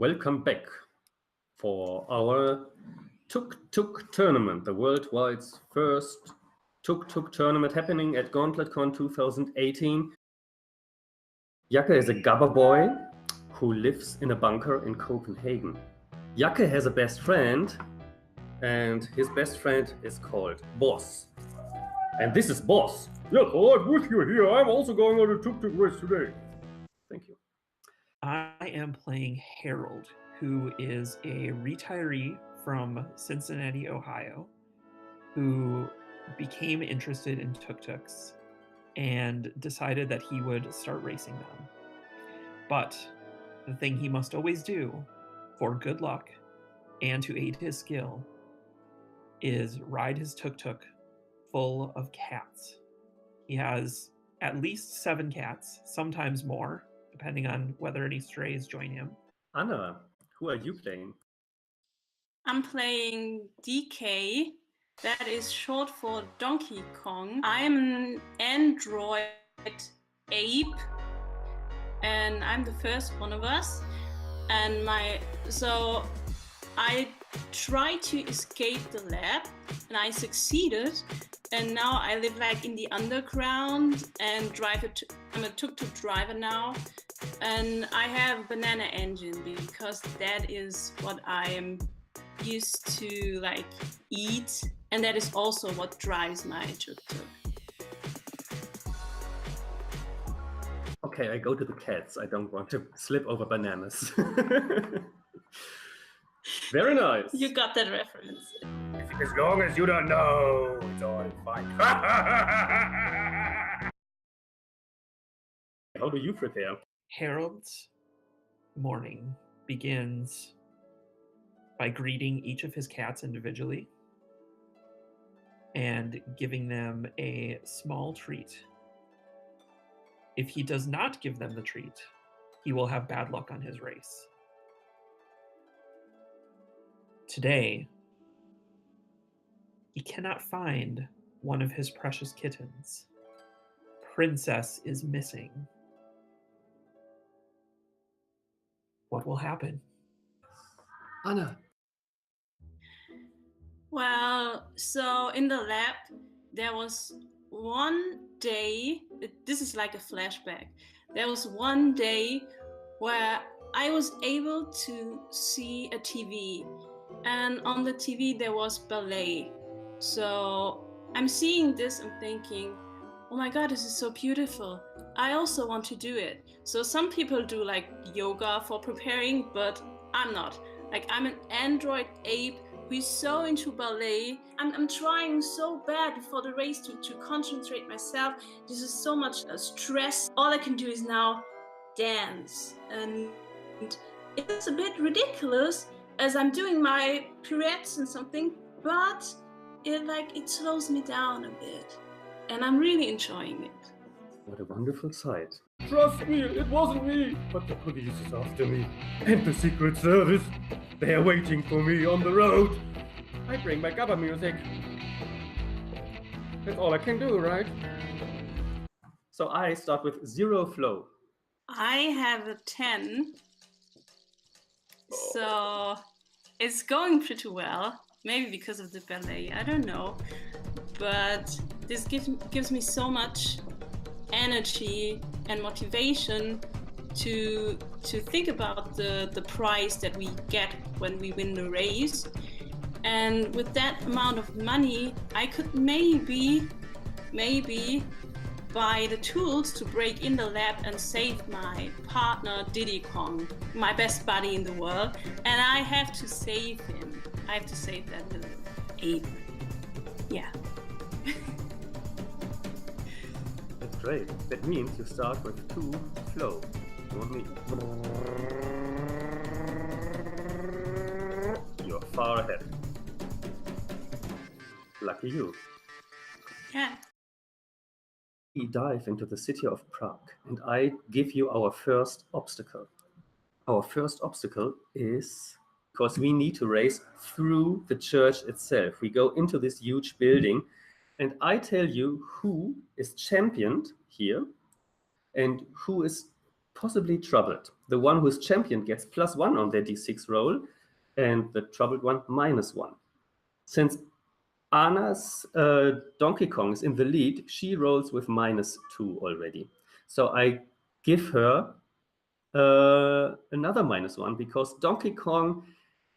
Welcome back for our Tuk Tuk tournament, the worldwide first Tuk Tuk tournament happening at GauntletCon 2018. Jacke is a gabber boy who lives in a bunker in Copenhagen. Jacke has a best friend, and his best friend is called Boss. And this is Boss. Yes, I'm with you here. I'm also going on a Tuk Tuk race today. Thank you. I am playing Harold, who is a retiree from Cincinnati, Ohio, who became interested in tuk-tuks and decided that he would start racing them. But the thing he must always do for good luck and to aid his skill is ride his tuk-tuk full of cats. He has at least 7 cats, sometimes more, depending on whether any strays join him. Anna, who are you playing? I'm playing DK. That is short for Donkey Kong. I'm an android ape, and I'm the first one of us. And so I tried to escape the lab, and I succeeded. And now I live like in the underground and I'm a tuk-tuk driver now. And I have a banana engine because that is what I am used to like eat. And that is also what drives my tuk-tuk. Okay, I go to the cats. I don't want to slip over bananas. Very nice. You got that reference. As long as you don't know, it's all fine. How do you prepare? Harold's morning begins by greeting each of his cats individually and giving them a small treat. If he does not give them the treat, he will have bad luck on his race. Today, he cannot find one of his precious kittens. Princess is missing. What will happen? Anna. Well, so in the lab, there was one day, this is like a flashback. There was one day where I was able to see a TV, and on the TV there was ballet. So I'm seeing this and thinking, oh my God, this is so beautiful. I also want to do it. So some people do like yoga for preparing, but I'm not. Like I'm an android ape who's so into ballet. I'm trying so bad before the race to concentrate myself. This is so much stress. All I can do is now dance. And it's a bit ridiculous as I'm doing my pirouettes and something, but it slows me down a bit. And I'm really enjoying it. What a wonderful sight. Trust me, it wasn't me, but the police is after me. And the Secret Service. They're waiting for me on the road. I bring my gabba music. That's all I can do, right? So I start with 0 flow. I have a 10. So it's going pretty well. Maybe because of the ballet, I don't know. But this gives me so much energy and motivation to think about the prize that we get when we win the race. And with that amount of money, I could maybe buy the tools to break in the lab and save my partner Diddy Kong, my best buddy in the world. And I have to save him. I have to save that little ape. Yeah. That's great. That means you start with 2 flow. You want me? You're far ahead. Lucky you. Yeah. We dive into the city of Prague, and I give you our first obstacle. Our first obstacle is because we need to race through the church itself. We go into this huge building, and I tell you who is championed here and who is possibly troubled. the one who's champion gets +1 on their d6 roll, and the troubled one -1. Since Anna's Donkey Kong is in the lead, she rolls with -2 already. So I give her another -1 because Donkey Kong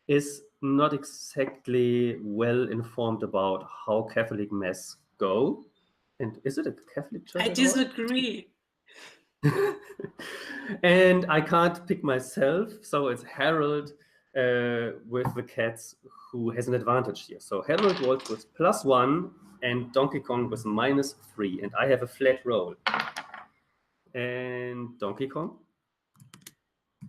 is not exactly well informed about how Catholic Mass go. And is it a Catholic church? I disagree. And I can't pick myself, so it's Harold with the cats who has an advantage here. So Harold rolls with +1 and Donkey Kong with -3, and I have a flat roll. And Donkey Kong?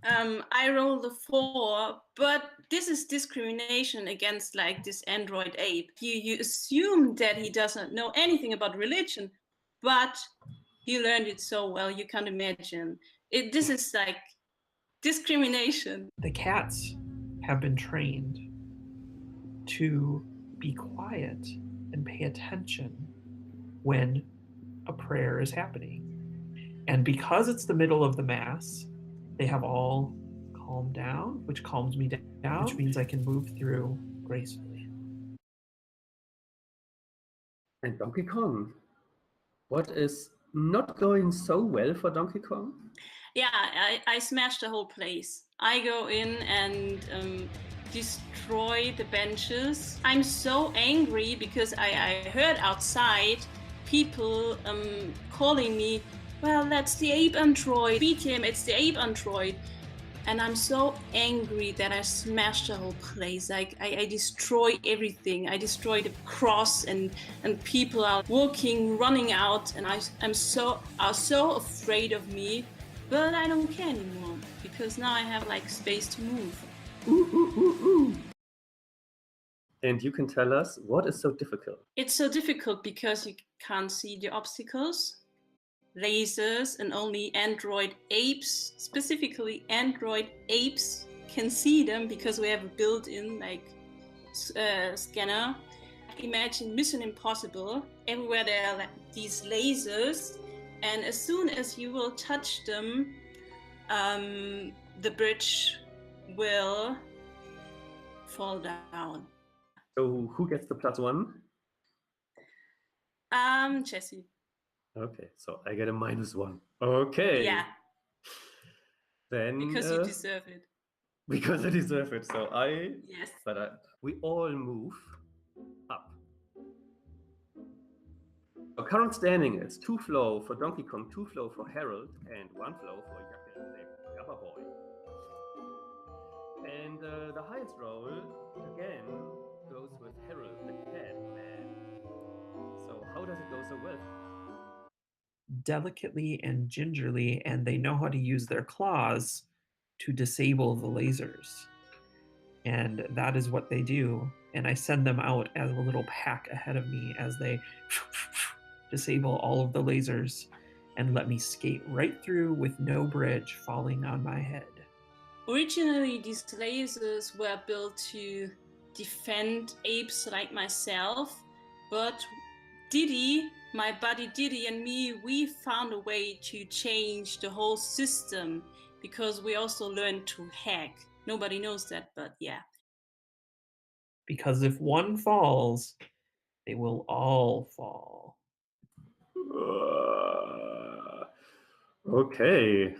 I rolled a 4, but this is discrimination against like this android ape. You assume that he doesn't know anything about religion, but he learned it so well, you can't imagine. This is like discrimination. The cats have been trained to be quiet and pay attention when a prayer is happening. And because it's the middle of the Mass, they have all calmed down, which calms me down, which means I can move through gracefully. And Donkey Kong. What is not going so well for Donkey Kong? Yeah, I smashed the whole place. I go in and destroy the benches. I'm so angry because I heard outside people calling me, well, that's the ape android. Beat him, it's the ape android. And I'm so angry that I smashed the whole place. Like I destroy everything. I destroy the cross and people are walking, running out, and are so afraid of me. But I don't care anymore because now I have like space to move. Ooh, ooh, ooh, ooh. And you can tell us what is so difficult? It's so difficult because you can't see the obstacles. Lasers, and only android apes, specifically android apes, can see them because we have a built-in like scanner. Imagine Mission Impossible. Everywhere there are like these lasers, and as soon as you will touch them, the bridge will fall down. So who gets the +1? Jesse. Okay, so I get a -1. Okay. Yeah. Then Because you deserve it. Because I deserve it. So Yes. But we all move up. So current standing is 2 flow for Donkey Kong, 2 flow for Harold, and 1 flow for the upper boy. And the highest roll again goes with Harold, the cat man. So how does it go so well? Delicately and gingerly, and they know how to use their claws to disable the lasers. And that is what they do. And I send them out as a little pack ahead of me as they disable all of the lasers and let me skate right through with no bridge falling on my head. Originally, these lasers were built to defend apes like myself, but Diddy, my buddy Diddy and me, we found a way to change the whole system because we also learned to hack. Nobody knows that, but yeah. Because if one falls, they will all fall. Okay,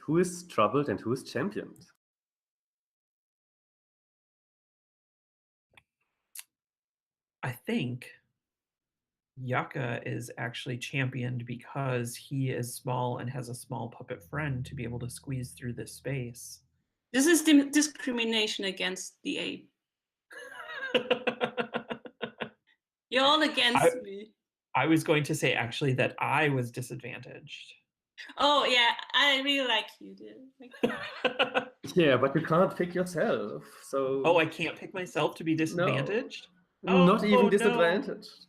who is troubled and who is championed? I think Yucca is actually championed because he is small and has a small puppet friend to be able to squeeze through this space. This is discrimination against the ape. You're all against me. I was going to say actually that I was disadvantaged. Oh yeah, I really like you, dude. Yeah, but you can't pick yourself, so... Oh, I can't pick myself to be disadvantaged? No. Not even disadvantaged.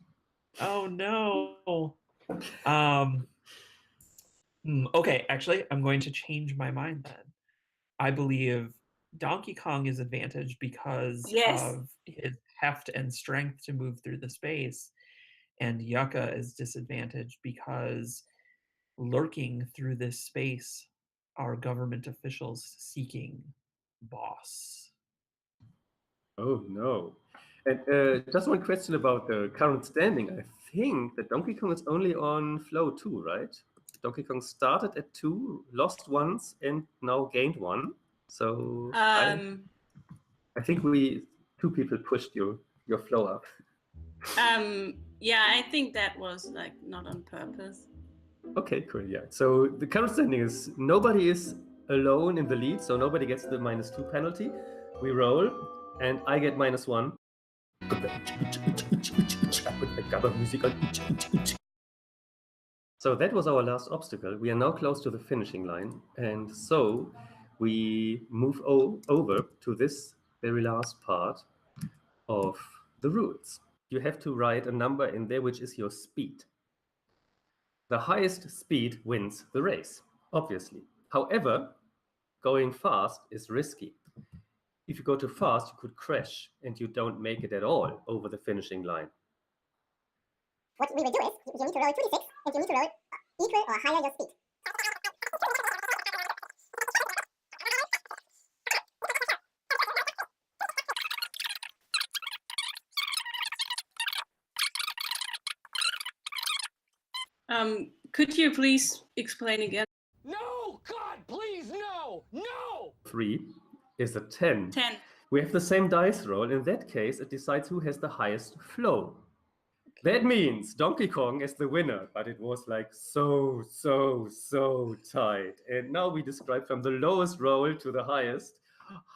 Oh no. Okay, actually, I'm going to change my mind then. I believe Donkey Kong is advantaged because of his heft and strength to move through the space, and Yucca is disadvantaged because lurking through this space our government officials seeking boss. Oh no. And just one question about the current standing. I think that Donkey Kong is only on flow 2, right? Donkey Kong started at 2, lost once, and now gained 1. So I think two people pushed your flow up. Yeah, I think that was like not on purpose. Okay, cool. Yeah. So the current standing is nobody is alone in the lead, so nobody gets the -2 penalty. We roll, and I get -1. So that was our last obstacle. We are now close to the finishing line, and so we move over to this very last part of the rules. You have to write a number in there, which is your speed. The highest speed wins the race, obviously. However, going fast is risky. If you go too fast, you could crash and you don't make it at all over the finishing line. What we will do is, you need to roll 2d6, and you need to roll equal or higher your speed. Could you please explain again? No! God, please, no! No! 3 is a 10. 10. We have the same dice roll. In that case, it decides who has the highest flow. That means Donkey Kong is the winner, but it was like so tight. And now we describe from the lowest roll to the highest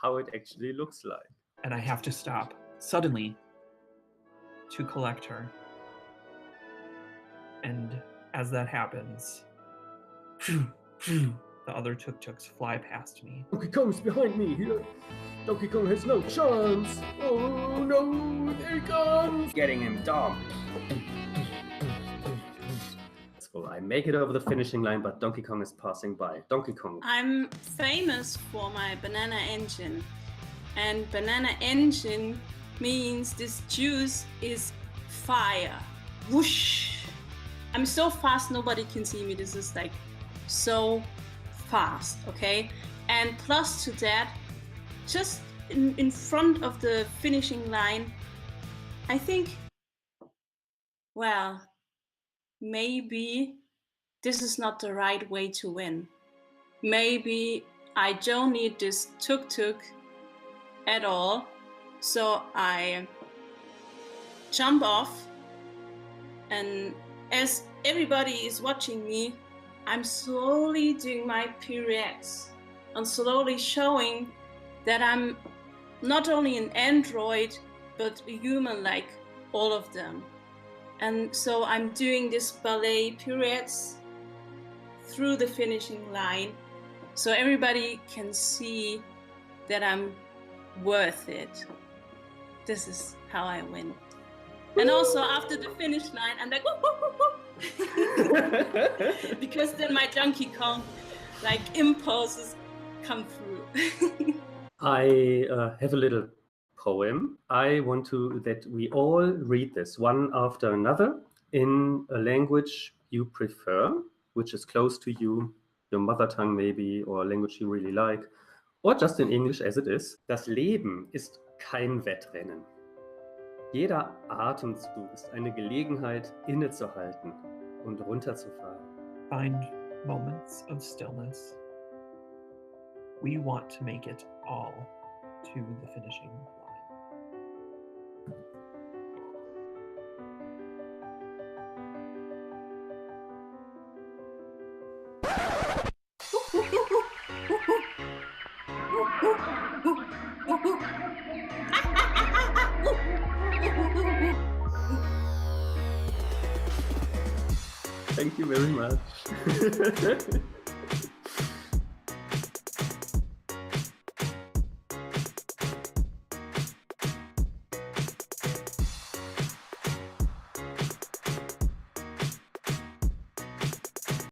how it actually looks like. And I have to stop suddenly to collect her. And as that happens, the other Tuk Tuks fly past me. Donkey Kong's behind me here. Donkey Kong has no chance. Oh no, there he comes. Getting him dumped. So I make it over the finishing line, but Donkey Kong is passing by. Donkey Kong. I'm famous for my banana engine. And banana engine means this juice is fire. Whoosh! I'm so fast nobody can see me. This is like so fast, okay? And plus to that, just in front of the finishing line, I think, well, maybe this is not the right way to win. Maybe I don't need this Tuk Tuk at all. So I jump off, and as everybody is watching me, I'm slowly doing my pirouettes and slowly showing that I'm not only an android, but a human like all of them. And so I'm doing this ballet pirouettes through the finishing line so everybody can see that I'm worth it. This is how I win. And also after the finish line, I'm like, whoop, whoop, whoop, whoop. Because then my Donkey Kong like impulses come through. I have a little poem. I want that we all read this one after another in a language you prefer, which is close to you, your mother tongue maybe, or a language you really like, or just in English as it is. Das Leben ist kein Wettrennen. Jeder Atemzug ist eine Gelegenheit, innezuhalten und runterzufahren. Find moments of stillness. We want to make it all to the finishing line. Thank you very much.